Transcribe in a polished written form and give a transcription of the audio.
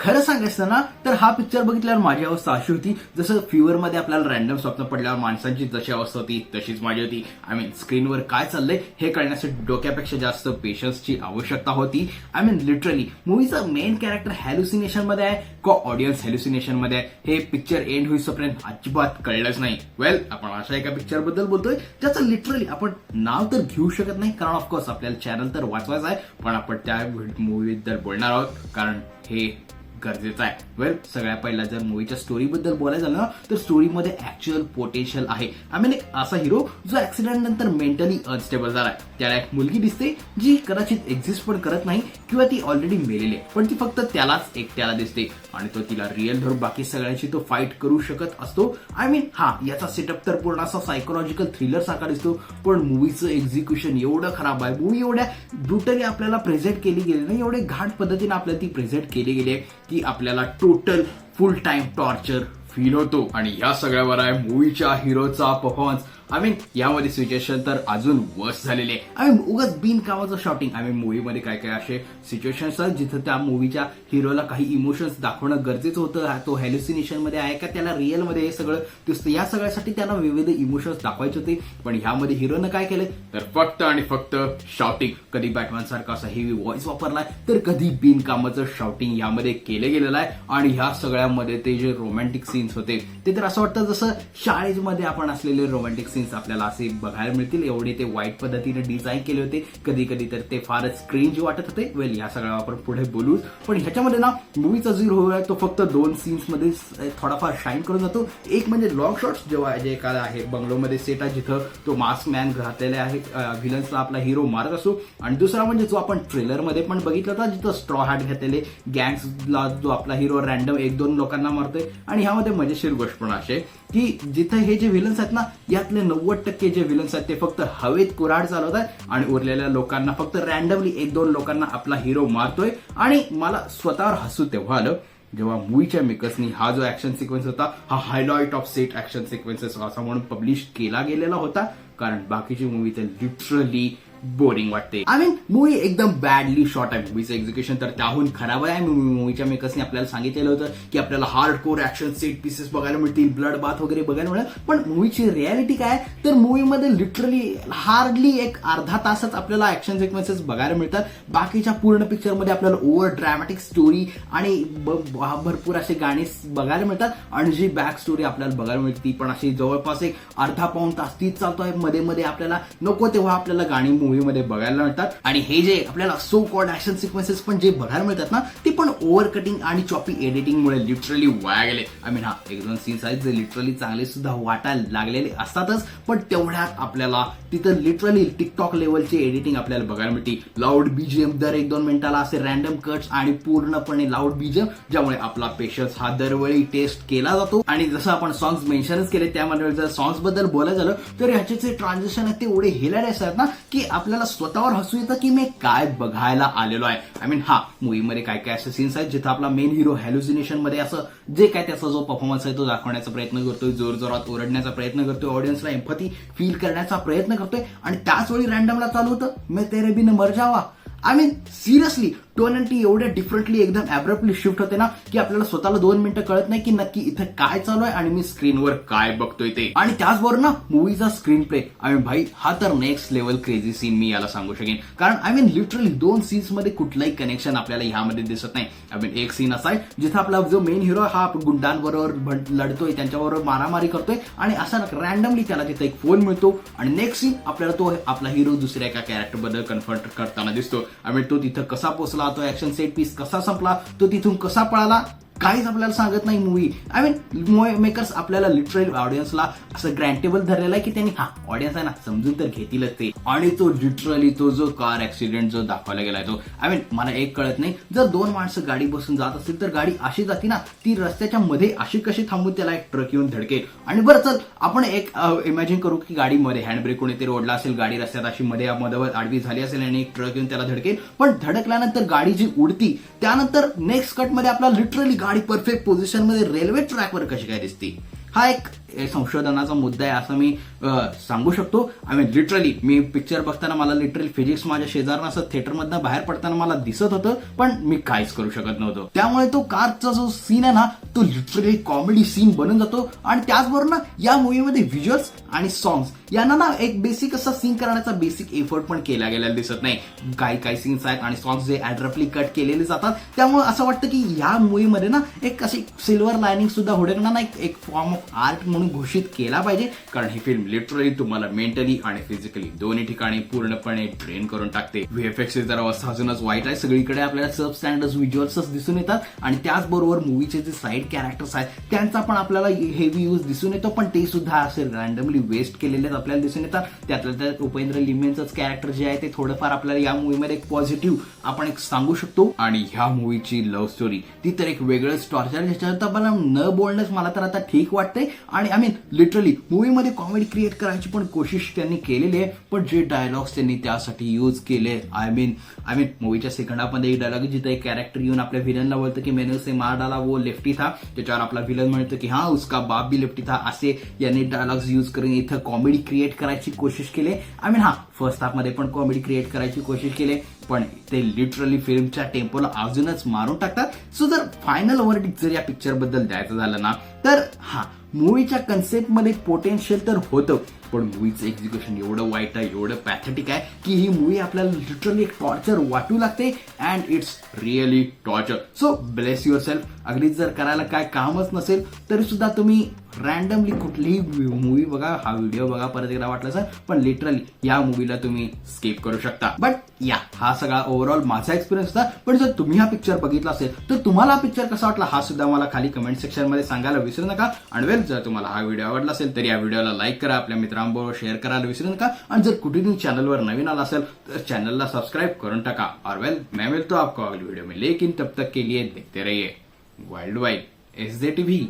खरं सांगायचं ना तर हा पिक्चर बघितल्यावर माझी अवस्था अशी होती जसं फीवर मध्ये आपल्याला रॅन्डम स्वप्न पडल्यावर माणसांची जशी अवस्था होती तशीच माझी होती. आय मीन स्क्रीनवर काय चाललंय हे कळण्यासाठी डोक्यापेक्षा जास्त पेशन्सची आवश्यकता होती. आय मीन लिटरली मूवीचा मेन कॅरेक्टर हॅल्युसिनेशन मध्ये आहे का ऑडियन्स हॅल्युसिनेशन मध्ये आहे हे पिक्चर एंड होईपर्यंत अजिबात कळलंच नाही. वेल, आपण अशा एका पिक्चर बद्दल बोलतोय ज्याचं लिटरली आपण नाव तर घेऊ शकत नाही कारण ऑफकोर्स आपल्याला चॅनल तर वाचवायचं आहे, पण आपण त्या मूवीबद्दल बोलणार आहोत कारण हे गरजेचं आहे. वेल, सगळ्यात पहिला जर मूवीच्या स्टोरी बद्दल बोलायचं झालं ना तर स्टोरीमध्ये ऍक्च्युअल पोटेन्शियल आहे. आय मीन एक असा हिरो जो ऍक्सिडेंट नंतर मेंटली अनस्टेबल झालाय. त्याला एक मुलगी दिसते जी कदाचित एक्झिस्ट पण करत नाही किंवा ती ऑलरेडी मेलेली आहे, पण ती फक्त त्यालाच एकट्याला दिसते आणि तो तिला रिअल धरून बाकी सगळ्यांशी तो फाईट करू शकत असतो. आय मीन याचा सेटअप तर पूर्ण असा सायकोलॉजिकल थ्रिलर सारखा दिसतो, पण मूवीचं एक्झिक्युशन एवढं खराब आहे. मूवी एवढ्या ब्रुटली आपल्याला प्रेझेंट केली गेली नाही, एवढे घाट पद्धतीने आपल्याला ती प्रेझेंट केली गेली आहे की आपल्याला टोटल फुल टाइम टॉर्चर फील होतो. आणि या सगळ्यावर आहे मूवीच्या हिरोचा परफॉर्मन्स. आय मीन यामध्ये सिच्युएशन तर अजून वर्स झालेले आहे. आय मीन उगाच बिनकामाचं शॉटिंग. आय मीन मूवीमध्ये काय काय असे सिच्युएशन्स आहेत जिथं त्या मूवीच्या हिरोला काही इमोशन्स दाखवणं गरजेचं होतं. तो हॅल्युसिनेशन मध्ये आहे का त्याला रिअल मध्ये हे सगळं दिसतं, या सगळ्यासाठी त्याला विविध इमोशन्स दाखवायचे होते. पण ह्यामध्ये हिरोनं काय केलं तर फक्त आणि फक्त शॉटिंग. कधी बॅटमॅन सारखा असा हेवी व्हॉइस वापरलाय तर कधी बिनकामाचं शॉटिंग यामध्ये केलं गेलेलं आहे. आणि ह्या सगळ्यामध्ये ते जे रोमॅन्टिक सीन्स होते ते तर असं वाटतं जसं शाळेमध्ये आपण असलेले रोमॅन्टिक सीन्स आपल्याला असे बघायला मिळतील, एवढे ते वाईट पद्धतीने डिझाईन केले होते. कधी कधी तर ते फारच क्रिंज वाटत होते. वेल, या सगळ्या आपण पुढे बोलू, पण ह्याच्यामध्ये ना मूवीचा जो हिरो आहे तो फक्त 2 सीन्स मध्ये थोडाफार शाईन करून जातो. एक म्हणजे लॉंग शॉट्स जेव्हा जे काय आहे बंगलोमध्ये सेट आहे जिथं तो मास्क मॅन घातलेले आहे व्हिलन्सला आपला हिरो मारत असतो. आणि दुसरा म्हणजे जो आपण ट्रेलर मध्ये पण बघितला होता जिथं स्ट्रॉ हॅट घातलेले गँग्सला जो आपला हिरो रॅन्डम 1-2 लोकांना मारतोय. आणि ह्यामध्ये मजेशीर गोष्ट पण असे की जिथं हे जे व्हिलन्स आहेत ना यातले 90% जे व्हिलन्स आहेत ते फक्त हवेत कुऱ्हाड चालवत आहेत आणि उरलेल्या लोकांना फक्त रॅन्डमली 1-2 लोकांना आपला हिरो मारतोय. आणि मला स्वतःवर हसू तेव्हा आलं जेव्हा मूवीच्या मेकर्सनी हा जो ऍक्शन सिक्वेन्स होता हा highlight of set action sequences असा म्हणून पब्लिश केला गेलेला होता, कारण बाकीची मूवी तर लिटरली बोरिंग वाटते. आय मीन मूवी एकदम बॅडली शॉट आहे. मूवीचं एक्झिक्युशन तर त्याहून खराब आहे. मूवीच्या मेकर्सने आपल्याला सांगितलेलं होतं की आपल्याला hard core action set pieces बघायला मिळतील, ब्लड बाथ वगैरे बघायला मिळेल, पण मूवीची रियालिटी काय तर मूवीमध्ये लिटरली हार्डली एक अर्धा तासच आपल्याला ऍक्शन सिक्वेन्सेस बघायला मिळतात. बाकीच्या पूर्ण पिक्चरमध्ये आपल्याला ओव्हर ड्रॅमॅटिक स्टोरी आणि भरपूर असे गाणी बघायला मिळतात. आणि जी बॅक स्टोरी आपल्याला बघायला मिळते ती पण अशी जवळपास एक अर्धा-पाऊण तास तीच चालतो आहे. मध्ये मध्ये आपल्याला नको तेव्हा आपल्याला गाणी मध्ये बघायला मिळतात. आणि हे जे आपल्याला सो कॉल्ड ऍक्शन सिक्वेन्सेस पण जे बघायला मिळतात ना ते पण ओव्हर कटिंग आणि चॉपी एडिटिंगमुळे लिटरली वाया गेले. आय मीन 1-2 सीन्स आहेत जे लिटरली चांगले सुद्धा वाटायला लागलेले असतातच, पण तेवढ्यात आपल्याला तिथं लिटरली टिकटॉक लेवलची एडिटिंग आपल्याला बघायला मिळते. लाऊड बीजीएम दर 1-2 मिनिटाला असे रॅन्डम कट्स आणि पूर्णपणे लाऊड बीजीएम ज्यामुळे आपला पेशन्स हा दरवेळी टेस्ट केला जातो. आणि जसं आपण सॉंग्स मेन्शनच केले त्यामध्ये जर सॉंग्स बद्दल बोलायचं झालं तर ह्याचे जे ट्रान्झिशन आहेत ते एवढे हिलारियस आहेत ना की आपल्याला स्वतःवर हसू येतं की मी काय बघायला आलेलो आहे. आय मीन मूवीमध्ये काय काय असे सीन्स आहेत जिथं आपला मेन हिरो हॅल्युसिनेशन मध्ये असं जे काय त्याचा जो परफॉर्मन्स आहे तो दाखवण्याचा प्रयत्न करतोय, जोरजोरात ओरडण्याचा प्रयत्न करतोय, ऑडियन्सला एम्पॅथी फील करण्याचा प्रयत्न करतोय आणि त्याच वेळी रॅन्डमला चालू होतं मैं तेरे बिन मर जावा. I mean seriously tone and टी एवढ्या डिफरंटली एकदम ॲब्रप्टली शिफ्ट होते ना की आपल्याला स्वतःला 2 मिनिटं कळत नाही की नक्की इथं काय चालू आहे आणि मी स्क्रीनवर काय बघतोय ते. आणि त्याचबरोबर ना मूवीचा स्क्रीन प्ले आय मीन भाई हा तर नेक्स्ट लेवल क्रेझी सीन मी याला सांगू शकेन. कारण आय मीन लिटरली 2 सीन्स मध्ये कुठलाही कनेक्शन आपल्याला ह्यामध्ये दिसत नाही. आय मीन एक सीन असा आहे जिथं आपला जो मेन हिरो हा गुंडांबरोबर लढतोय, त्यांच्याबरोबर मारामारी करतोय आणि असा रॅन्डमली त्याला तिथे एक फोन मिळतो आणि नेक्स्ट सीन आपल्याला तो आपला हिरो दुसऱ्या एका कॅरेक्टर बद्दल कन्फ्रंट करताना दिसतो. आय मीन तो तिथं कसा पोहोचला, तो ऍक्शन सेट पीस कसा संपला, तो तिथून कसा पळाला काहीच आपल्याला सांगत नाही मूवी. आय मीन मेकर्स आपल्याला लिटरली ऑडियन्सला असं ग्रँटेबल धरलेला आहे की त्यांनी ऑडियन्स आहे ना समजून तर घेतीलच ते. आणि तो लिटरली तो जो कार ऍक्सिडेंट जो दाखवला गेलाय तो आय मीन मला एक कळत नाही, जर 2 माणसं गाडी बसून जात असतील तर गाडी अशी जाते ना ती रस्त्याच्या मध्ये अशी कशी थांबून त्याला एक ट्रक येऊन धडकेल. आणि बरं चल आपण एक इमॅजिन करू की गाडीमध्ये हँडब्रेक कोणीतरी ओढला असेल, गाडी रस्त्यात अशी मध्ये आडवी झाली असेल आणि एक ट्रक येऊन त्याला धडकेल, पण धडकल्यानंतर गाडी जी उडती त्यानंतर नेक्स्ट कट मध्ये आपल्याला लिटरली गाडी परफेक्ट पोझिशन मध्ये रेल्वे ट्रॅकवर कशी काय दिसते. हा एक संशोधनाचा मुद्दा आहे असं मी सांगू शकतो. I mean literally me picture बघताना मला लिटरली फिजिक्स माझ्या शेजारनं असं थिएटरमधनं बाहेर पडताना मला दिसत होतं, पण मी काहीच करू शकत नव्हतो. त्यामुळे तो कारचा जो सीन आहे ना तो लिटरली कॉमेडी सीन बनून जातो. आणि त्याचबरोबर ना या मूवीमध्ये व्हिज्युअल्स आणि सॉंग्स यांना ना एक बेसिक असा सीन करण्याचा बेसिक एफर्ट पण केला गेलेला दिसत नाही. काही सीन्स आहेत आणि सॉंग्स जे ॲड्रपली कट केलेले जातात, त्यामुळे असं वाटतं की या मूवीमध्ये ना एक अशी सिल्वर लायनिंग सुद्धा हुडकणं ना एक फॉर्म ऑफ आर्ट म्हणून घोषित केला पाहिजे. कारण ही फिल्म लिटरली तुम्हाला मेंटली आणि फिजिकली दोन्ही ठिकाणी पूर्णपणे ट्रेन करून टाकते. व्हीएफएक्स जरा अवस्था अजूनच वाईट आहे. सगळीकडे आपल्याला सब स्टँडर्ड व्हिज्युअल्सच दिसून येतात आणि त्याचबरोबर मूवीचे जे साईड कॅरेक्टर्स आहेत त्यांचा पण आपल्याला हेवी यूज दिसून येतो, पण ते सुद्धा असे रँडमली वेस्ट केलेले आपल्याला दिसून येतात. त्यातल्या त्यात उपेंद्र लिमयेचंच कॅरेक्टर जे आहे ते थोडंफार आपल्याला या मूवीमध्ये एक पॉझिटिव्ह आपण एक सांगू शकतो. आणि ह्या मूवीची लव्ह स्टोरी ती तर एक वेगळंच टॉर्चर, ज्याच्यात मला न बोलणंच मला तर आता ठीक वाटतंय. आणि आय मीन लिटरली मूवीमध्ये कॉमेडी क्रिएट करायची पण कोशिश त्यांनी केलेली आहे, पण जे डायलॉग्स त्यांनी त्यासाठी यूज केले आय मीन मूवीच्या सेकंड हाफमध्ये एक डायलॉग जिथे एक कॅरेक्टर येऊन आपल्या विलनला बोलतं की मैंने उसे मार डाला वो लेफ्टी था, त्याच्यावर आपला विलन म्हणतो की हा उसका बाप भी लेफ्टी था. असे यांनी डायलॉग्स यूज करून इथं कॉमेडी क्रिएट करायची कोशिश केली. आय मीन फर्स्ट हाफमध्ये पण कॉमेडी क्रिएट करायची कोशिश केली, पण ते लिटरली फिल्मच्या टेम्पोला अजूनच मारून टाकतात. सो जर फायनल वर्डिक्ट जर या पिक्चर बद्दल द्यायचं झालं ना तर मूवीच्या कन्सेप्टमध्ये पोटेन्शियल तर होतं, पण मूवीचं एक्झिक्युशन एवढं वाईट आहे, एवढं पॅथेटिक आहे की ही मूवी आपल्याला लिटरली एक टॉर्चर वाटू लागते. And it's really torture. So bless your self. अगदीच जर करायला काय कामच नसेल तरी सुद्धा तुम्ही रँडमली कुठलीही मूवी बघा, हा व्हिडिओ बघा परत एकदा वाटलं सर, पण लिटरली या मूवीला तुम्ही स्किप करू शकता. बट या हा सगळा ओव्हरऑल माझा एक्सपिरियन्स होता. पण जर तुम्ही हा पिक्चर बघितला असेल तर तुम्हाला हा पिक्चर कसा वाटला हा सुद्धा मला खाली कमेंट सेक्शन मध्ये सांगायला विसरू नका. आणि वेल जर तुम्हाला हा व्हिडिओ आवडला असेल तर या व्हिडिओला लाईक करा, आपल्या मित्रांबरोबर शेअर करायला विसरू नका. आणि जर कुठेही चॅनलवर नवीन आला असेल तर चॅनलला सबस्क्राईब करून टाका. और वेल मैं मिलता हूं आपको अगली वीडियो में, लेकिन तब तक के लिए देखते रहिए वर्ल्ड वाइड SJTV.